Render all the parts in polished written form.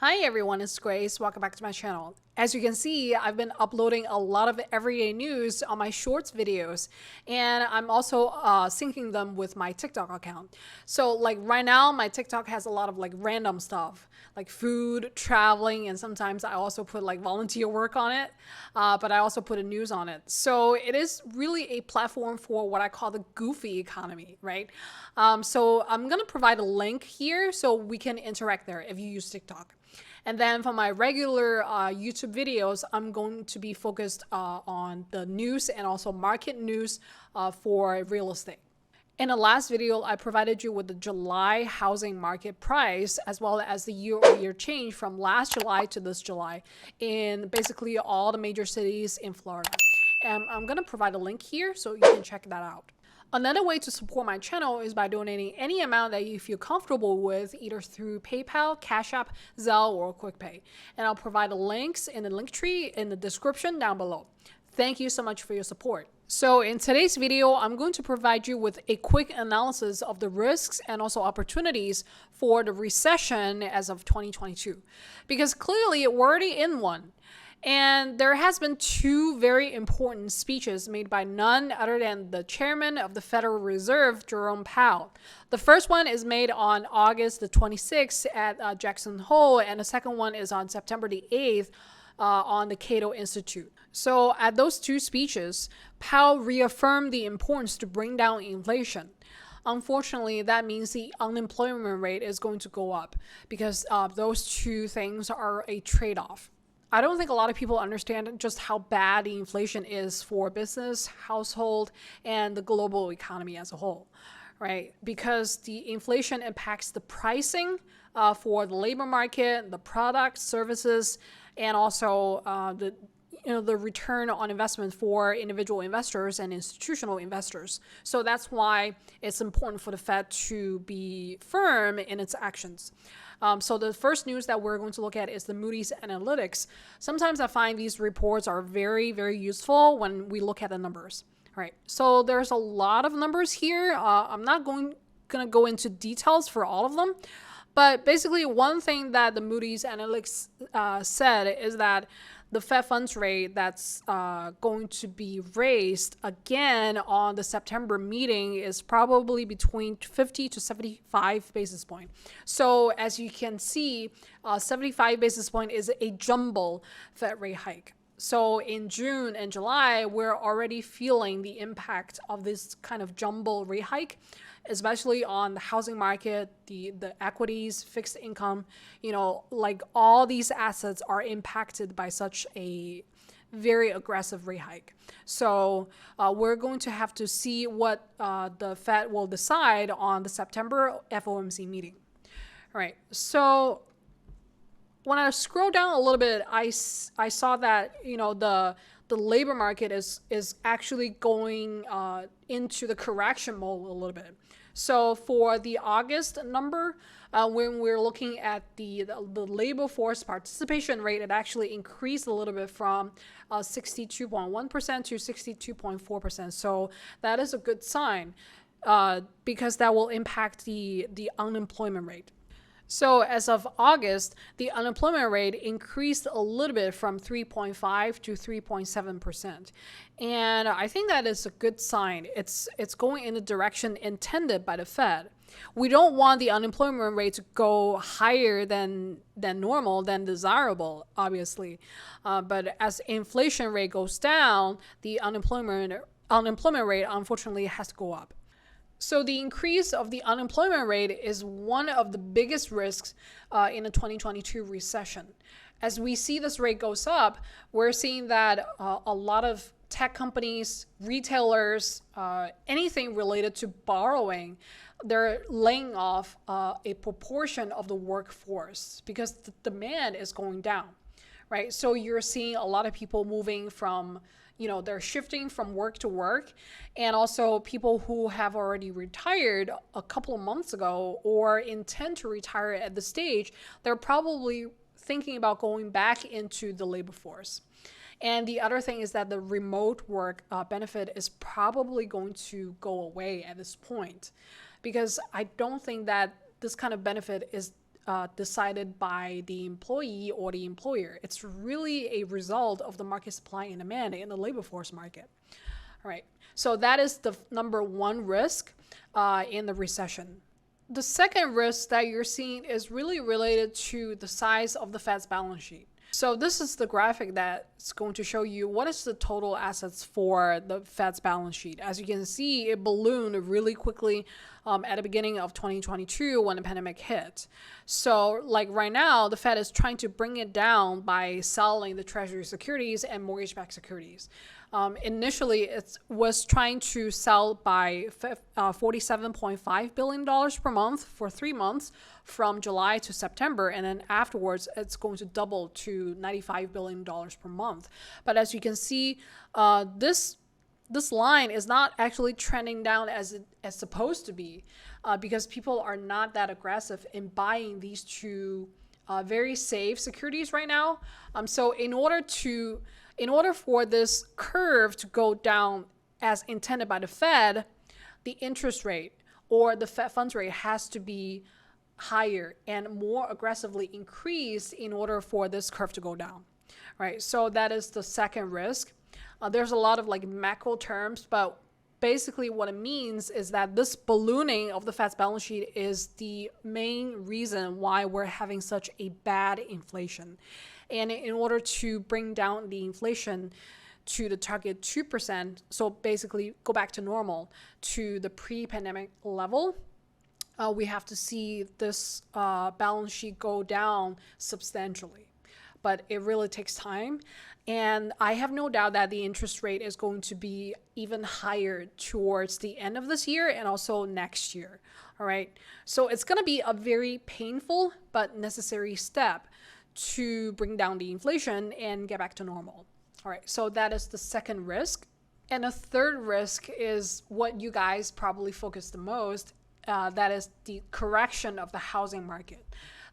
Hi everyone, it's Grace. Welcome back to my channel. As you can see, I've been uploading a lot of everyday news on my shorts videos, and I'm also syncing them with my TikTok account. So like right now, my TikTok has a lot of like random stuff, like food, traveling, and sometimes I also put like volunteer work on it, but I also put a news on it. So it is really a platform for what I call the goofy economy, right? So I'm gonna provide a link here so we can interact there if you use TikTok. And then for my regular YouTube videos, I'm going to be focused on the news and also market news for real estate. In the last video, I provided you with the July housing market price as well as the year-over-year change from last July to this July in basically all the major cities in Florida. And I'm going to provide a link here so you can check that out. Another way to support my channel is by donating any amount that you feel comfortable with, either through PayPal, Cash App, Zelle, or QuickPay. And I'll provide the links in the link tree in the description down below. Thank you so much for your support. So in today's video, I'm going to provide you with a quick analysis of the risks and also opportunities for the recession as of 2022. Because clearly we're already in one. And there has been two very important speeches made by none other than the chairman of the Federal Reserve, Jerome Powell. The first one is made on August the 26th at Jackson Hole, and the second one is on September the 8th on the Cato Institute. So at those two speeches, Powell reaffirmed the importance to bring down inflation. Unfortunately, that means the unemployment rate is going to go up because those two things are a trade-off. I don't think a lot of people understand just how bad the inflation is for business, household, and the global economy as a whole, right? Because the inflation impacts the pricing for the labor market, the products, services, and also the return on investment for individual investors and institutional investors. So that's why it's important for the Fed to be firm in its actions. So the first news that we're going to look at is the Moody's Analytics. Sometimes I find these reports are very, very useful when we look at the numbers. All right, so there's a lot of numbers here. I'm not going to go into details for all of them. But basically, one thing that the Moody's Analytics said is that the Fed funds rate that's going to be raised again on the September meeting is probably between 50 to 75 basis point. So as you can see, 75 basis point is a jumbo Fed rate hike. So in June and July, we're already feeling the impact of this kind of jumbo rate hike, especially on the housing market, the equities, fixed income, like all these assets are impacted by such a very aggressive rate hike. So we're going to have to see what the Fed will decide on the September FOMC meeting. All right, so when I scroll down a little bit, I saw that the labor market is actually going into the correction mode a little bit. So for the August number, when we're looking at the labor force participation rate, it actually increased a little bit from 62.1% to 62.4%. So that is a good sign because that will impact the unemployment rate. So as of August, the unemployment rate increased a little bit from 3.5 to 3.7%. And I think that is a good sign. It's going in the direction intended by the Fed. We don't want the unemployment rate to go higher than normal, than desirable, obviously. But as inflation rate goes down, the unemployment rate unfortunately has to go up. So the increase of the unemployment rate is one of the biggest risks in the 2022 recession. As we see this rate goes up, we're seeing that a lot of tech companies, retailers, anything related to borrowing, they're laying off a proportion of the workforce because the demand is going down, right? So you're seeing a lot of people moving from they're shifting from work to work, and also people who have already retired a couple of months ago or intend to retire at this stage, they're probably thinking about going back into the labor force. And the other thing is that the remote work benefit is probably going to go away at this point, because I don't think that this kind of benefit is decided by the employee or the employer. It's really a result of the market supply and demand in the labor force market. All right, so that is the number one risk in the recession. The second risk that you're seeing is really related to the size of the Fed's balance sheet. So this is the graphic that's going to show you what is the total assets for the Fed's balance sheet. As you can see, it ballooned really quickly at the beginning of 2022 when the pandemic hit. So like right now, the Fed is trying to bring it down by selling the Treasury securities and mortgage-backed securities. Initially, it was trying to sell by $47.5 billion per month for 3 months from July to September. And then afterwards, it's going to double to $95 billion per month. But as you can see, this line is not actually trending down as supposed to be because people are not that aggressive in buying these two very safe securities right now. So in order for this curve to go down as intended by the Fed, the interest rate or the Fed funds rate has to be higher and more aggressively increased in order for this curve to go down, right? So that is the second risk. There's a lot of like macro terms, but basically what it means is that this ballooning of the Fed's balance sheet is the main reason why we're having such a bad inflation. And in order to bring down the inflation to the target 2%, so basically go back to normal, to the pre-pandemic level, we have to see this balance sheet go down substantially. But it really takes time. And I have no doubt that the interest rate is going to be even higher towards the end of this year and also next year. All right. So it's going to be a very painful but necessary step to bring down the inflation and get back to normal. All right. So that is the second risk. And a third risk is what you guys probably focus the most. That is the correction of the housing market.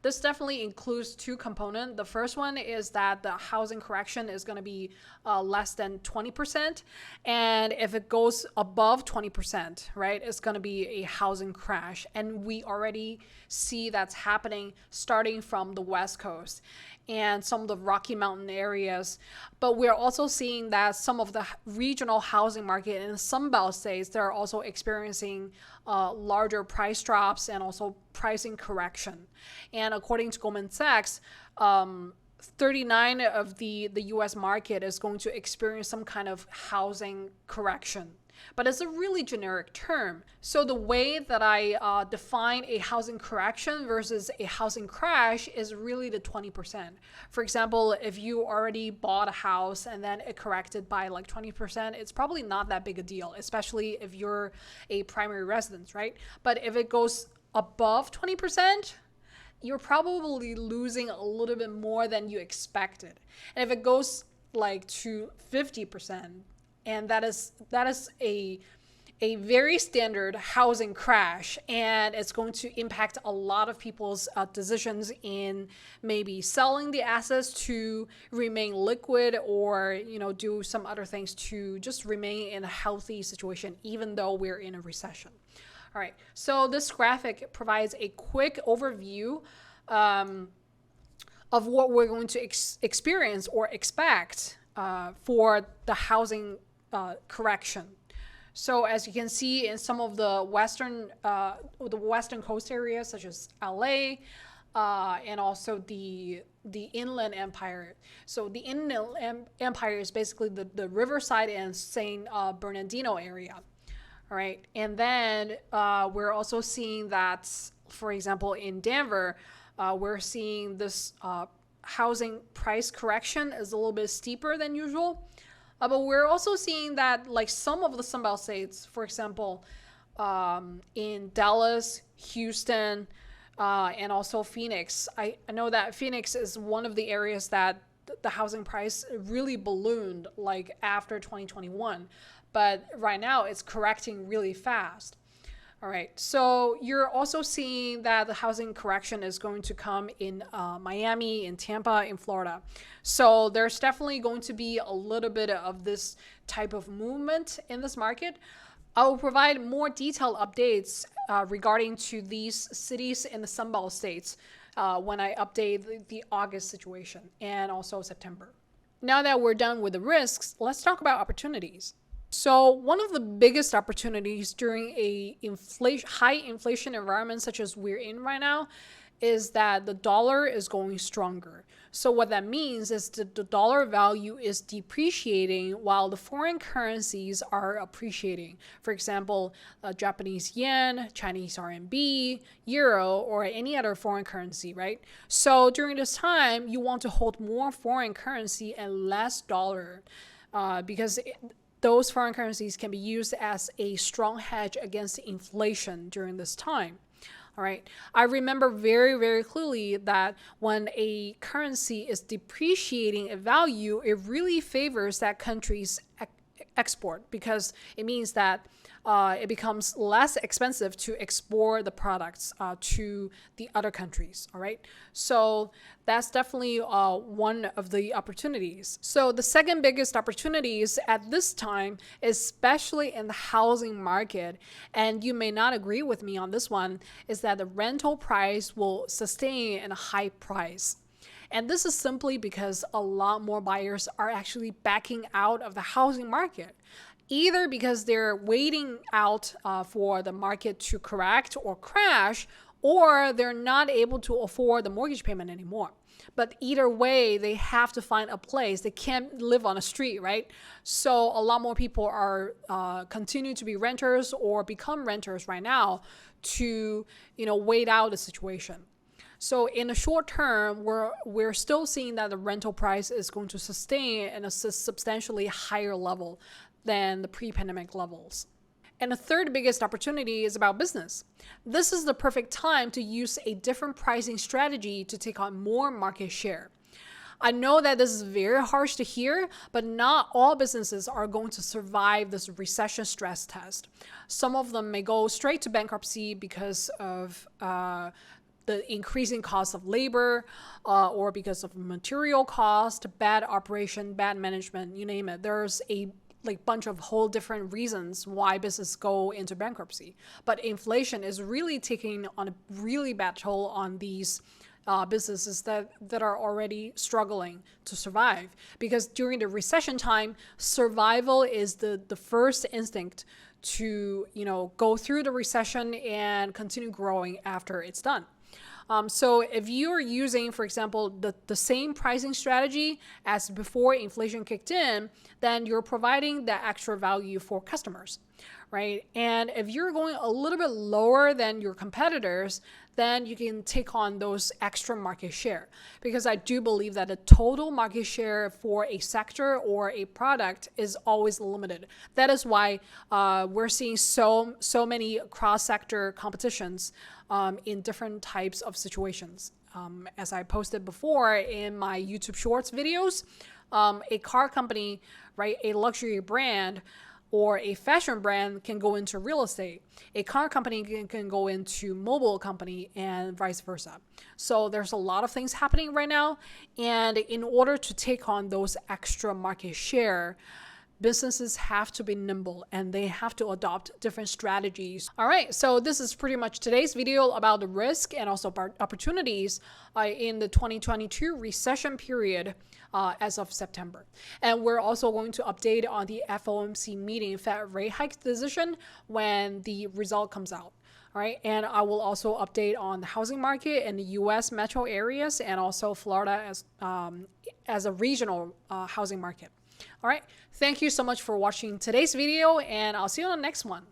This definitely includes two components. The first one is that the housing correction is going to be less than 20%. And if it goes above 20%, right, it's going to be a housing crash. And we already see that's happening starting from the West Coast and some of the Rocky Mountain areas. But we're also seeing that some of the regional housing market in the Sunbelt states, they're also experiencing larger price drops and also pricing correction. And according to Goldman Sachs, 39 of the US market is going to experience some kind of housing correction. But it's a really generic term. So the way that I define a housing correction versus a housing crash is really the 20%. For example, if you already bought a house and then it corrected by like 20%, it's probably not that big a deal, especially if you're a primary residence, right? But if it goes above 20%, you're probably losing a little bit more than you expected. And if it goes like to 50%, and that is a very standard housing crash, and it's going to impact a lot of people's decisions in maybe selling the assets to remain liquid or do some other things to just remain in a healthy situation even though we're in a recession. All right, so this graphic provides a quick overview of what we're going to experience or expect for the housing correction. So as you can see in some of the western coast areas such as LA and also the Inland Empire. So the Inland Empire is basically the Riverside and San Bernardino area. All right, and then we're also seeing that, for example, in Denver, we're seeing this housing price correction is a little bit steeper than usual. But we're also seeing that like some of the Sunbelt states, for example, in Dallas, Houston, and also Phoenix. I know that Phoenix is one of the areas that the housing price really ballooned like after 2021. But right now it's correcting really fast. All right, so you're also seeing that the housing correction is going to come in Miami, in Tampa, in Florida. So there's definitely going to be a little bit of this type of movement in this market. I will provide more detailed updates regarding to these cities in the Sunbelt states when I update the August situation and also September. Now that we're done with the risks, let's talk about opportunities. So one of the biggest opportunities during a high inflation environment such as we're in right now is that the dollar is going stronger. So what that means is that the dollar value is depreciating while the foreign currencies are appreciating. For example, Japanese yen, Chinese RMB, euro, or any other foreign currency, right? So during this time, you want to hold more foreign currency and less dollar because those foreign currencies can be used as a strong hedge against inflation during this time. All right. I remember very, very clearly that when a currency is depreciating in value, it really favors that country's export because it means that it becomes less expensive to export the products to the other countries. All right. So that's definitely one of the opportunities. So the second biggest opportunities at this time, especially in the housing market, and you may not agree with me on this one, is that the rental price will sustain in a high price. And this is simply because a lot more buyers are actually backing out of the housing market, either because they're waiting out for the market to correct or crash, or they're not able to afford the mortgage payment anymore. But either way, they have to find a place. They can't live on a street, right? So a lot more people are continue to be renters or become renters right now to, wait out the situation. So in the short term, we're still seeing that the rental price is going to sustain at a substantially higher level than the pre-pandemic levels. And the third biggest opportunity is about business. This is the perfect time to use a different pricing strategy to take on more market share. I know that this is very harsh to hear, but not all businesses are going to survive this recession stress test. Some of them may go straight to bankruptcy because of the increasing cost of labor or because of material cost, bad operation, bad management, you name it. There's a bunch of whole different reasons why businesses go into bankruptcy. But inflation is really taking on a really bad toll on these businesses that are already struggling to survive. Because during the recession time, survival is the first instinct to go through the recession and continue growing after it's done. So if you're using, for example, the same pricing strategy as before inflation kicked in, then you're providing that extra value for customers, right? And if you're going a little bit lower than your competitors, then you can take on those extra market share. Because I do believe that the total market share for a sector or a product is always limited. That is why we're seeing so many cross-sector competitions in different types of situations. As I posted before in my YouTube Shorts videos, a car company, right, a luxury brand, or a fashion brand can go into real estate. A car company can go into mobile company and vice versa. So there's a lot of things happening right now. And in order to take on those extra market share, businesses have to be nimble and they have to adopt different strategies. All right, so this is pretty much today's video about the risk and also opportunities in the 2022 recession period as of September. And we're also going to update on the FOMC meeting Fed rate hike decision when the result comes out. All right, and I will also update on the housing market in the U.S. metro areas and also Florida as a regional housing market. All right, thank you so much for watching today's video, and I'll see you on the next one.